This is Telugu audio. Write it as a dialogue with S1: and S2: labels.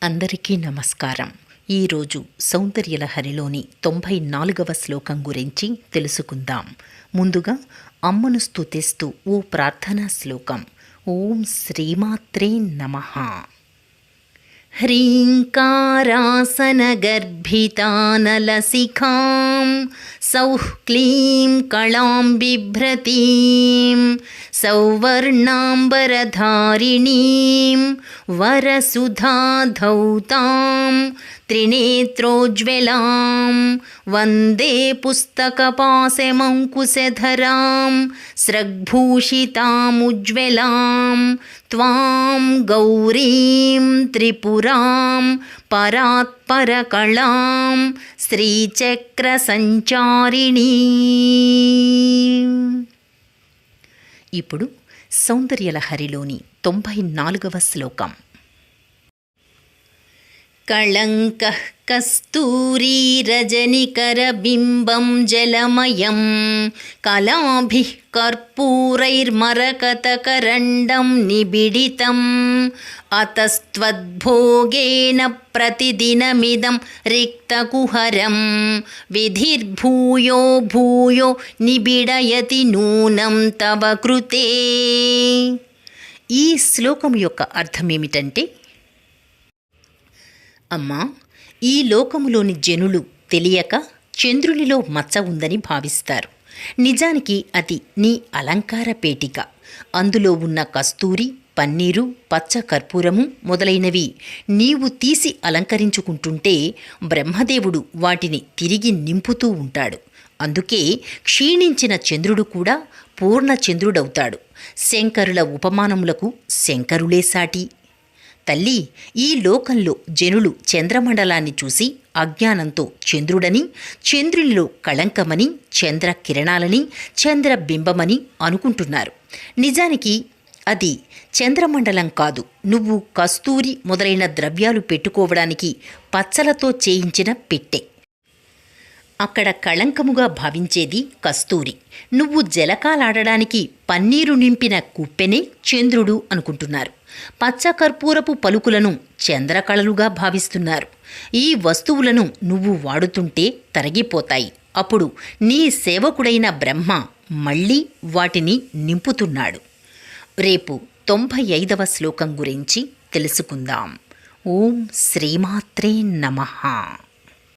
S1: అందరికీ నమస్కారం. ఈరోజు సౌందర్యలహరిలోని 94వ శ్లోకం గురించి తెలుసుకుందాం. ముందుగా అమ్మను స్తుతిస్తూ ఓ ప్రార్థనా శ్లోకం. ఓం శ్రీమాత్రే నమః. హ్రీంకారాసనగర్భితానలసిఖాం సౌః క్లీం కళాం బిభ్రతీం సౌవర్ణాంబరధారిణీం వరసుధాధౌతాం త్రినేత్రోజ్వలాం వందే పుస్తకపాశమంకుశధరాం స్రగ్భూషితాముజ్వలాం త్వాం గౌరీం త్రిపురాం పరాత్పరకళాం శ్రీచక్రసంచారిణీ. ఇప్పుడు సౌందర్యలహరిలోని 94వ శ్లోకం. కళంకః కస్తూరీరజనికరబింబం జలమయం కళాభిః కర్పూరైర్మరకతకరండం నిబిడితం అతస్త్వద్భోగేన ప్రతిదినమిదం రిక్తకుహరం విధిర్భూయో భూయో నిబిడయతి నూనం తవ కృతే. ఈ శ్లోకం యొక్క అర్థమేమిటంటే, అమ్మా, ఈ లోకములోని జనులు తెలియక చంద్రునిలో మచ్చ ఉందని భావిస్తారు. నిజానికి అది నీ అలంకార పేటిక. అందులో ఉన్న కస్తూరి, పన్నీరు, పచ్చ కర్పూరము మొదలైనవి నీవు తీసి అలంకరించుకుంటుంటే బ్రహ్మదేవుడు వాటిని తిరిగి నింపుతూ ఉంటాడు. అందుకే క్షీణించిన చంద్రుడు కూడా పూర్ణ చంద్రుడవుతాడు. శంకరుల ఉపమానములకు శంకరులే సాటి. తల్లి, ఈ లోకంలో జనులు చంద్రమండలాన్ని చూసి అజ్ఞానంతో చంద్రుడని, చంద్రునిలో కళంకమని, చంద్ర కిరణాలని, చంద్రబింబమని అనుకుంటున్నారు. నిజానికి అది చంద్రమండలం కాదు. నువ్వు కస్తూరి మొదలైన ద్రవ్యాలు పెట్టుకోవడానికి పచ్చలతో చేయించిన పెట్టె. అక్కడ కళంకముగా భావించేది కస్తూరి. నువ్వు జలకాలాడడానికి పన్నీరు నింపిన కుప్పెనే చంద్రుడు అనుకుంటున్నారు. పచ్చ కర్పూరపు పలుకులను చంద్రకళలుగా భావిస్తున్నారు. ఈ వస్తువులను నువ్వు వాడుతుంటే తరిగిపోతాయి. అప్పుడు నీ సేవకుడైన బ్రహ్మ మళ్ళీ వాటిని నింపుతున్నాడు. రేపు 95వ శ్లోకం గురించి తెలుసుకుందాం. ఓం శ్రీమాత్రే నమః.